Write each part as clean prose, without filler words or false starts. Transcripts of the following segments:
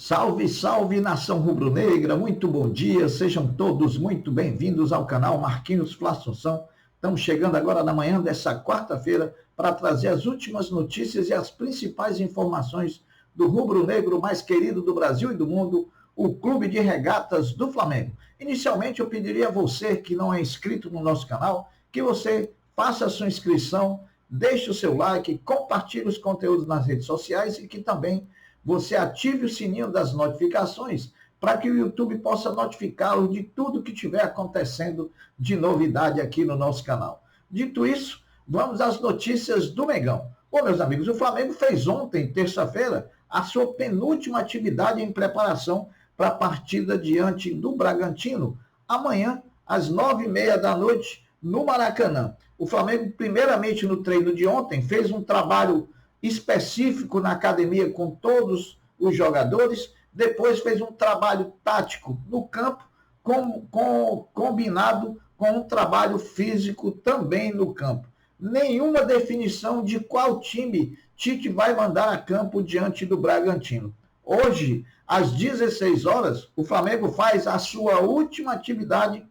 Salve, salve, nação rubro-negra, muito bom dia, sejam todos muito bem-vindos ao canal Marquinhos Fla Assunção. Estamos chegando agora na manhã dessa quarta-feira para trazer as últimas notícias e as principais informações do rubro-negro mais querido do Brasil e do mundo, o Clube de Regatas do Flamengo. Inicialmente, eu pediria a você que não é inscrito no nosso canal, que você faça a sua inscrição, deixe o seu like, compartilhe os conteúdos nas redes sociais e que também você ative o sininho das notificações para que o YouTube possa notificá-lo de tudo que estiver acontecendo de novidade aqui no nosso canal. Dito isso, vamos às notícias do Mengão. Bom, meus amigos, o Flamengo fez ontem, terça-feira, a sua penúltima atividade em preparação para a partida diante do Bragantino, amanhã, às 9h30 da noite, no Maracanã. O Flamengo, primeiramente no treino de ontem, fez um trabalho específico na academia com todos os jogadores, depois fez um trabalho tático no campo, combinado com um trabalho físico também no campo. Nenhuma definição de qual time Tite vai mandar a campo diante do Bragantino. Hoje, às 16 horas, o Flamengo faz a sua última atividade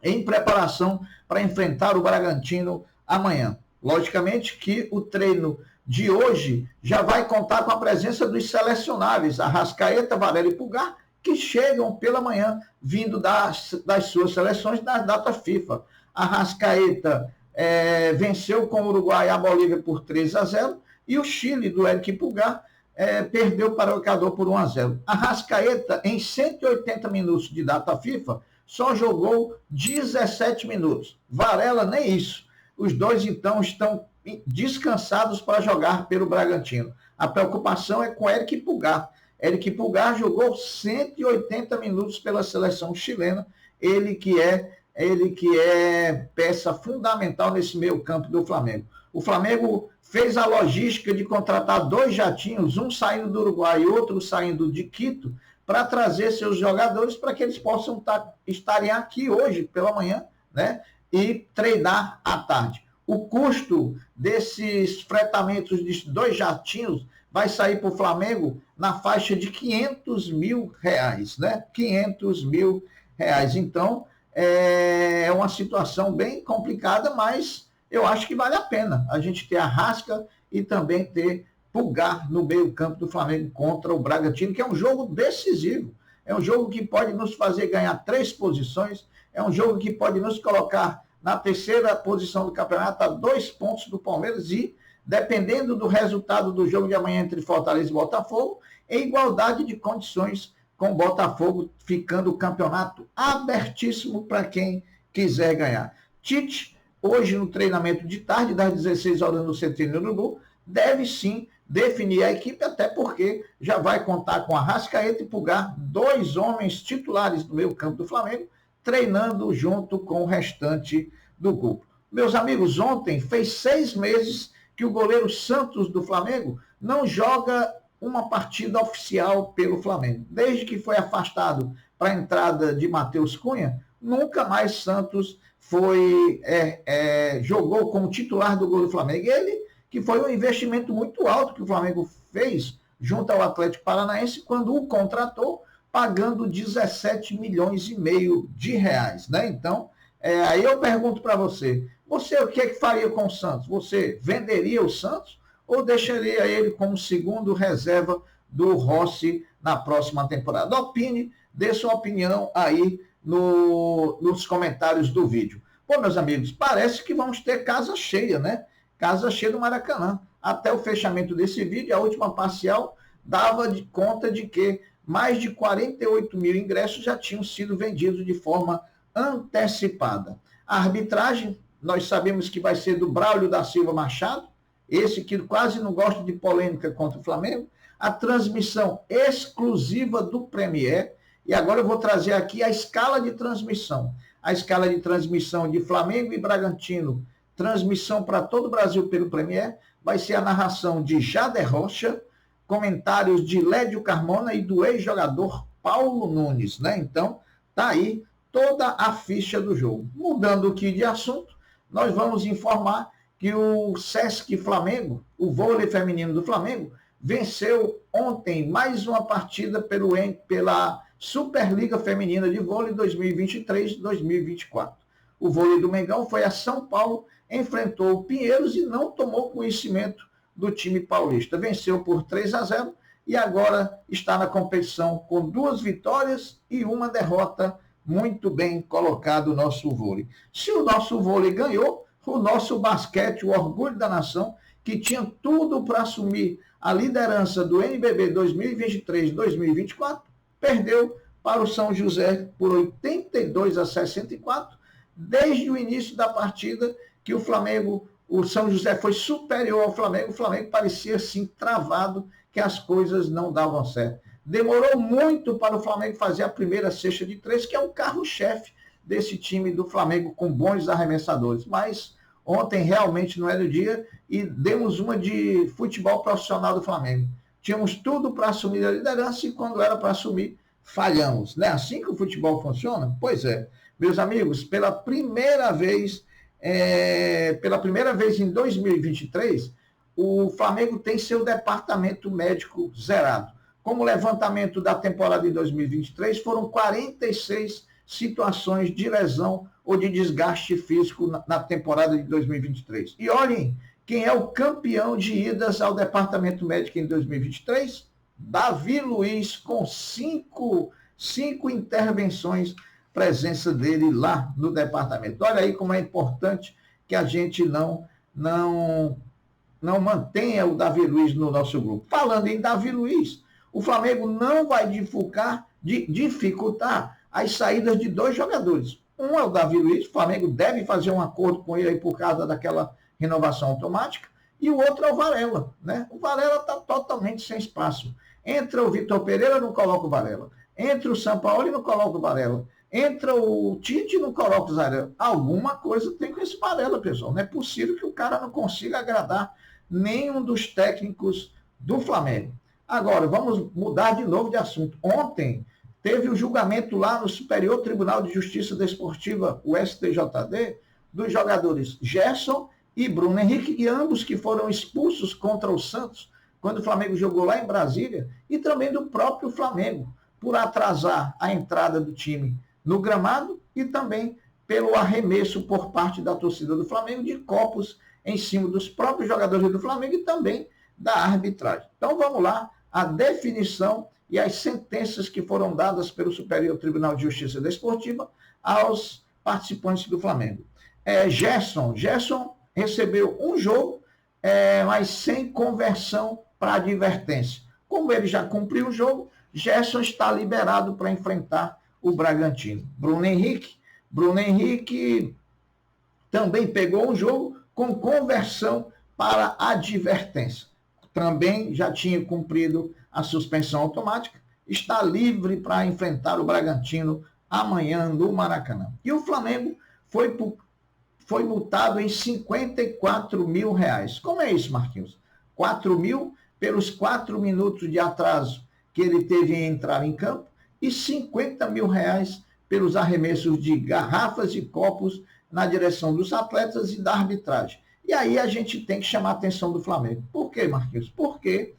em preparação para enfrentar o Bragantino amanhã. Logicamente que o treino de hoje já vai contar com a presença dos selecionáveis, Arrascaeta, Varela e Pulgar, que chegam pela manhã vindo das suas seleções da data FIFA. Arrascaeta venceu com o Uruguai e a Bolívia por 3-0 e o Chile, do Eric Pulgar, perdeu para o Equador por 1-0. Arrascaeta, em 180 minutos de data FIFA, só jogou 17 minutos. Varela, nem isso. Os dois, então, estão descansados para jogar pelo Bragantino. A preocupação é com Eric Pulgar. Eric Pulgar jogou 180 minutos pela seleção chilena, ele que é peça fundamental nesse meio campo do Flamengo. O Flamengo fez a logística de contratar 2 jatinhos, um saindo do Uruguai e outro saindo de Quito, para trazer seus jogadores para que eles possam estarem aqui hoje pela manhã, né, e treinar à tarde. O custo desses fretamentos de 2 jatinhos vai sair para o Flamengo na faixa de R$500 mil, né? R$500 mil. Então, é uma situação bem complicada, mas eu acho que vale a pena a gente ter Arrasca e também ter Pulgar no meio campo do Flamengo contra o Bragantino, que é um jogo decisivo. É um jogo que pode nos fazer ganhar 3 posições, é um jogo que pode nos colocar na terceira posição do campeonato, a 2 pontos do Palmeiras e, dependendo do resultado do jogo de amanhã entre Fortaleza e Botafogo, em igualdade de condições com o Botafogo, ficando o campeonato abertíssimo para quem quiser ganhar. Tite, hoje no treinamento de tarde, das 16 horas no Centenário do Urubu, deve sim definir a equipe, até porque já vai contar com Arrascaeta e Pulgar, 2 homens titulares do meio campo do Flamengo, treinando junto com o restante do grupo. Meus amigos, ontem fez 6 meses que o goleiro Santos do Flamengo não joga uma partida oficial pelo Flamengo. Desde que foi afastado para a entrada de Matheus Cunha, nunca mais Santos jogou como titular do gol do Flamengo. Ele, que foi um investimento muito alto que o Flamengo fez junto ao Atlético Paranaense quando o contratou, pagando 17 milhões e meio de reais, né? Então, aí eu pergunto para você o que é que faria com o Santos? Você venderia o Santos ou deixaria ele como segundo reserva do Rossi na próxima temporada? Opine, dê sua opinião aí nos comentários do vídeo. Bom, meus amigos, parece que vamos ter casa cheia, né? Casa cheia do Maracanã. Até o fechamento desse vídeo, a última parcial dava conta de que mais de 48 mil ingressos já tinham sido vendidos de forma antecipada. A arbitragem, nós sabemos que vai ser do Braulio da Silva Machado, esse que quase não gosta de polêmica contra o Flamengo. A transmissão exclusiva do Premier. E agora eu vou trazer aqui a escala de transmissão. A escala de transmissão de Flamengo e Bragantino, transmissão para todo o Brasil pelo Premier, vai ser a narração de Jader Rocha, comentários de Lédio Carmona e do ex-jogador Paulo Nunes, né? Então, tá aí toda a ficha do jogo. Mudando aqui de assunto, nós vamos informar que o Sesc Flamengo, o vôlei feminino do Flamengo, venceu ontem mais uma partida pela Superliga Feminina de Vôlei 2023-2024. O vôlei do Mengão foi a São Paulo, enfrentou o Pinheiros e não tomou conhecimento do time paulista. Venceu por 3-0 e agora está na competição com 2 vitórias e 1 derrota. Muito bem colocado o nosso vôlei. Se o nosso vôlei ganhou, o nosso basquete, o orgulho da nação, que tinha tudo para assumir a liderança do NBB 2023-2024, perdeu para o São José por 82-64, desde o início da partida que o São José foi superior ao Flamengo, o Flamengo parecia assim travado, que as coisas não davam certo. Demorou muito para o Flamengo fazer a primeira cesta de 3, que é o carro-chefe desse time do Flamengo, com bons arremessadores, mas ontem realmente não era o dia e demos uma de futebol profissional do Flamengo. Tínhamos tudo para assumir a liderança e quando era para assumir, falhamos. Não é assim que o futebol funciona? Pois é. Meus amigos, pela primeira vez em 2023, o Flamengo tem seu departamento médico zerado. Como levantamento da temporada de 2023, foram 46 situações de lesão ou de desgaste físico na temporada de 2023. E olhem, quem é o campeão de idas ao departamento médico em 2023? Davi Luiz, com 5 intervenções, presença dele lá no departamento. Olha aí como é importante que a gente não mantenha o Davi Luiz no nosso grupo. Falando em Davi Luiz, o Flamengo não vai dificultar as saídas de 2 jogadores. Um é o Davi Luiz, o Flamengo deve fazer um acordo com ele aí por causa daquela renovação automática, e o outro é o Varela, né? O Varela está totalmente sem espaço. Entra o Vitor Pereira, não coloca o Varela. Entra o Sampaoli, não coloca o Varela. Entra o Tite, não coloca o Varela. Alguma coisa tem com esse Varela, pessoal. Não é possível que o cara não consiga agradar nenhum dos técnicos do Flamengo. Agora, vamos mudar de novo de assunto. Ontem teve o julgamento lá no Superior Tribunal de Justiça Desportiva, o STJD, dos jogadores Gerson e Bruno Henrique, e ambos que foram expulsos contra o Santos, quando o Flamengo jogou lá em Brasília, e também do próprio Flamengo, por atrasar a entrada do time no gramado e também pelo arremesso por parte da torcida do Flamengo de copos em cima dos próprios jogadores do Flamengo e também da arbitragem. Então vamos lá, a definição e as sentenças que foram dadas pelo Superior Tribunal de Justiça Desportiva aos participantes do Flamengo. Gerson recebeu um jogo, mas sem conversão para advertência. Como ele já cumpriu o jogo, Gerson está liberado para enfrentar o Bragantino. Bruno Henrique também pegou um jogo com conversão para advertência. Também já tinha cumprido a suspensão automática, está livre para enfrentar o Bragantino amanhã no Maracanã. E o Flamengo foi multado em R$54 mil. Como é isso, Marquinhos? 4 mil pelos 4 minutos de atraso que ele teve em entrar em campo e R$50 mil pelos arremessos de garrafas e copos na direção dos atletas e da arbitragem. E aí a gente tem que chamar a atenção do Flamengo. Por quê, Marquinhos? Porque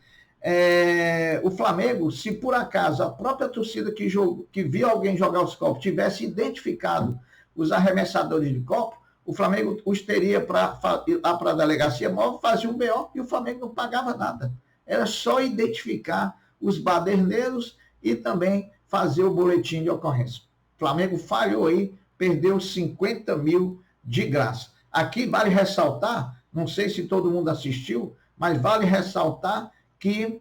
o Flamengo, se por acaso a própria torcida que viu alguém jogar os copos tivesse identificado os arremessadores de copo, o Flamengo os teria para ir lá para a delegacia móvel, fazia um BO e o Flamengo não pagava nada. Era só identificar os baderneiros e também fazer o boletim de ocorrência. O Flamengo falhou aí, perdeu 50 mil de graça. Aqui vale ressaltar, não sei se todo mundo assistiu, mas vale ressaltar que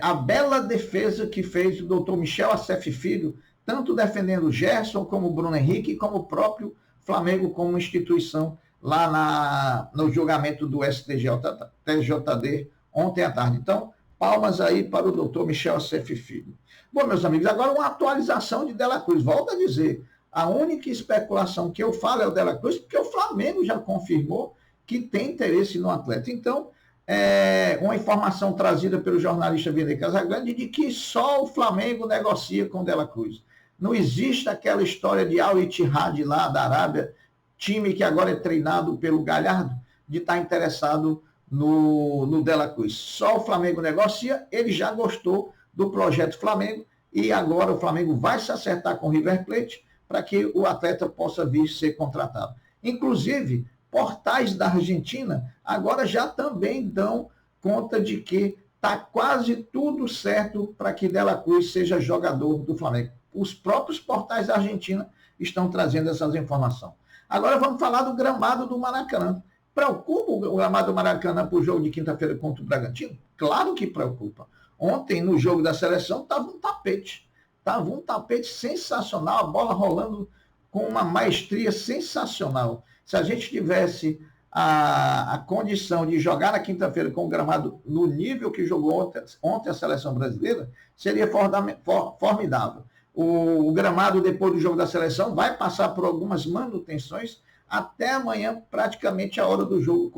a bela defesa que fez o doutor Michel Acef Filho, tanto defendendo o Gerson como o Bruno Henrique, como o próprio Flamengo como instituição lá no julgamento do STJD ontem à tarde. Então, palmas aí para o doutor Michel Acef Filho. Bom, meus amigos, agora uma atualização de Dela Cruz. Volto a dizer, a única especulação que eu falo é o Dela Cruz, porque o Flamengo já confirmou que tem interesse no atleta. Então, uma informação trazida pelo jornalista Vini Casagrande de que só o Flamengo negocia com o Dela Cruz. Não existe aquela história de Al Ittihad lá da Arábia, time que agora é treinado pelo Galhardo, de estar interessado no De La Cruz. Só o Flamengo negocia, ele já gostou do projeto Flamengo e agora o Flamengo vai se acertar com o River Plate para que o atleta possa vir ser contratado. Inclusive, portais da Argentina agora já também dão conta de que está quase tudo certo para que De La Cruz seja jogador do Flamengo. Os próprios portais da Argentina estão trazendo essas informações. Agora vamos falar do gramado do Maracanã. Preocupa o gramado do Maracanã para o jogo de quinta-feira contra o Bragantino? Claro que preocupa. Ontem, no jogo da seleção, estava um tapete. Estava um tapete sensacional, a bola rolando com uma maestria sensacional. Se a gente tivesse a condição de jogar na quinta-feira com o gramado no nível que jogou ontem a seleção brasileira, seria formidável. O gramado, depois do jogo da seleção, vai passar por algumas manutenções até amanhã, praticamente a hora do jogo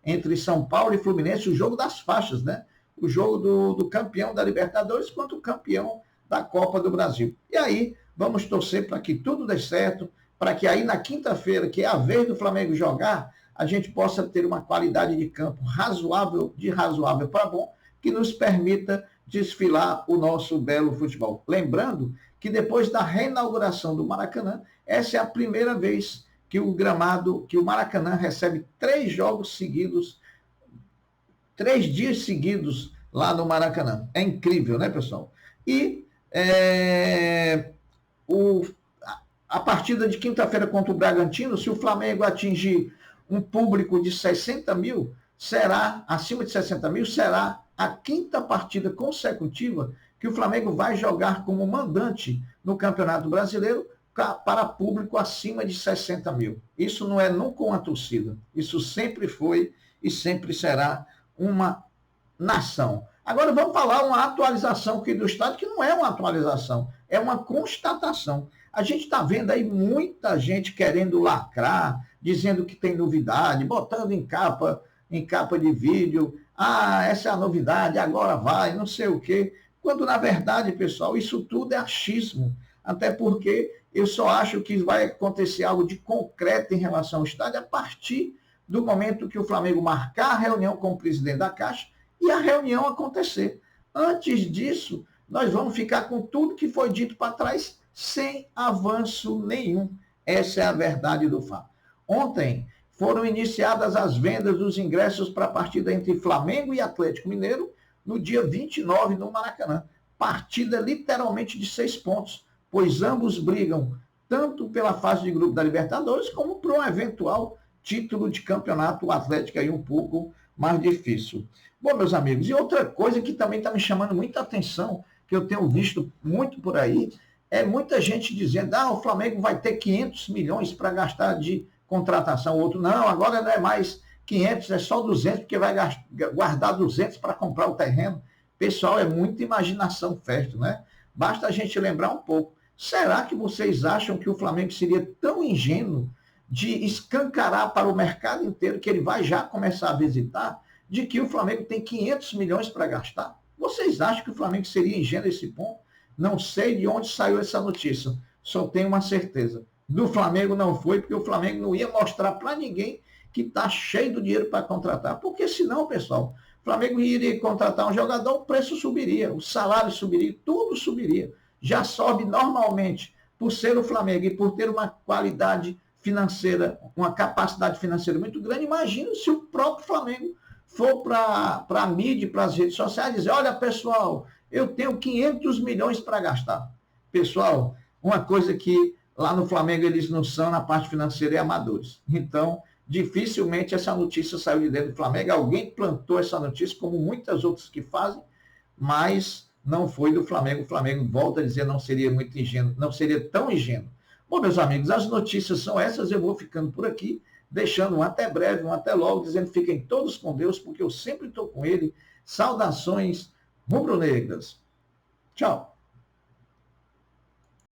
entre São Paulo e Fluminense, o jogo das faixas, né? O jogo do campeão da Libertadores contra o campeão da Copa do Brasil. E aí, vamos torcer para que tudo dê certo, para que aí na quinta-feira, que é a vez do Flamengo jogar, a gente possa ter uma qualidade de campo razoável para bom, que nos permita desfilar o nosso belo futebol. Lembrando que depois da reinauguração do Maracanã, essa é a primeira vez que o Maracanã recebe 3 jogos seguidos, 3 dias seguidos lá no Maracanã. É incrível, né, pessoal? E a partida de quinta-feira contra o Bragantino, se o Flamengo atingir um público de 60 mil, acima de 60 mil, será a 5ª partida consecutiva que o Flamengo vai jogar como mandante no Campeonato Brasileiro para público acima de 60 mil. Isso não é nunca uma torcida. Isso sempre foi e sempre será uma nação. Agora vamos falar uma atualização aqui do estádio, que não é uma atualização, é uma constatação. A gente está vendo aí muita gente querendo lacrar, dizendo que tem novidade, botando em capa de vídeo, essa é a novidade, agora vai, não sei o quê. Quando, na verdade, pessoal, isso tudo é achismo. Até porque eu só acho que vai acontecer algo de concreto em relação ao estádio a partir do momento que o Flamengo marcar a reunião com o presidente da Caixa e a reunião acontecer. Antes disso, nós vamos ficar com tudo que foi dito para trás sem avanço nenhum. Essa é a verdade do fato. Ontem foram iniciadas as vendas dos ingressos para a partida entre Flamengo e Atlético Mineiro no dia 29 no Maracanã. Partida literalmente de 6 pontos, pois ambos brigam tanto pela fase de grupo da Libertadores como por um eventual título de campeonato. O Atlético aí um pouco mais difícil. Bom, meus amigos, e outra coisa que também está me chamando muita atenção, que eu tenho visto muito por aí, é muita gente dizendo, o Flamengo vai ter 500 milhões para gastar de contratação. O outro, não, agora não é mais 500, é só 200, porque vai guardar 200 para comprar o terreno. Pessoal, é muita imaginação fértil, né? Basta a gente lembrar um pouco. Será que vocês acham que o Flamengo seria tão ingênuo de escancarar para o mercado inteiro, que ele vai já começar a visitar, de que o Flamengo tem 500 milhões para gastar? Vocês acham que o Flamengo seria ingênuo nesse ponto? Não sei de onde saiu essa notícia, só tenho uma certeza. Do Flamengo não foi, porque o Flamengo não ia mostrar para ninguém que está cheio do dinheiro para contratar. Porque senão, pessoal, o Flamengo iria contratar um jogador, o preço subiria, o salário subiria, tudo subiria. Já sobe normalmente por ser o Flamengo e por ter uma qualidade financeira, uma capacidade financeira muito grande. Imagina se o próprio Flamengo for para a mídia, para as redes sociais, e dizer, olha, pessoal, eu tenho 500 milhões para gastar. Pessoal, uma coisa que lá no Flamengo eles não são na parte financeira e amadores. Então, dificilmente essa notícia saiu de dentro do Flamengo. Alguém plantou essa notícia, como muitas outras que fazem, mas não foi do Flamengo. O Flamengo, volta a dizer, não seria muito ingênuo, não seria tão ingênuo. Bom, meus amigos, as notícias são essas. Eu vou ficando por aqui, deixando um até breve, um até logo, dizendo fiquem todos com Deus, porque eu sempre estou com ele. Saudações rubro-negras. Tchau.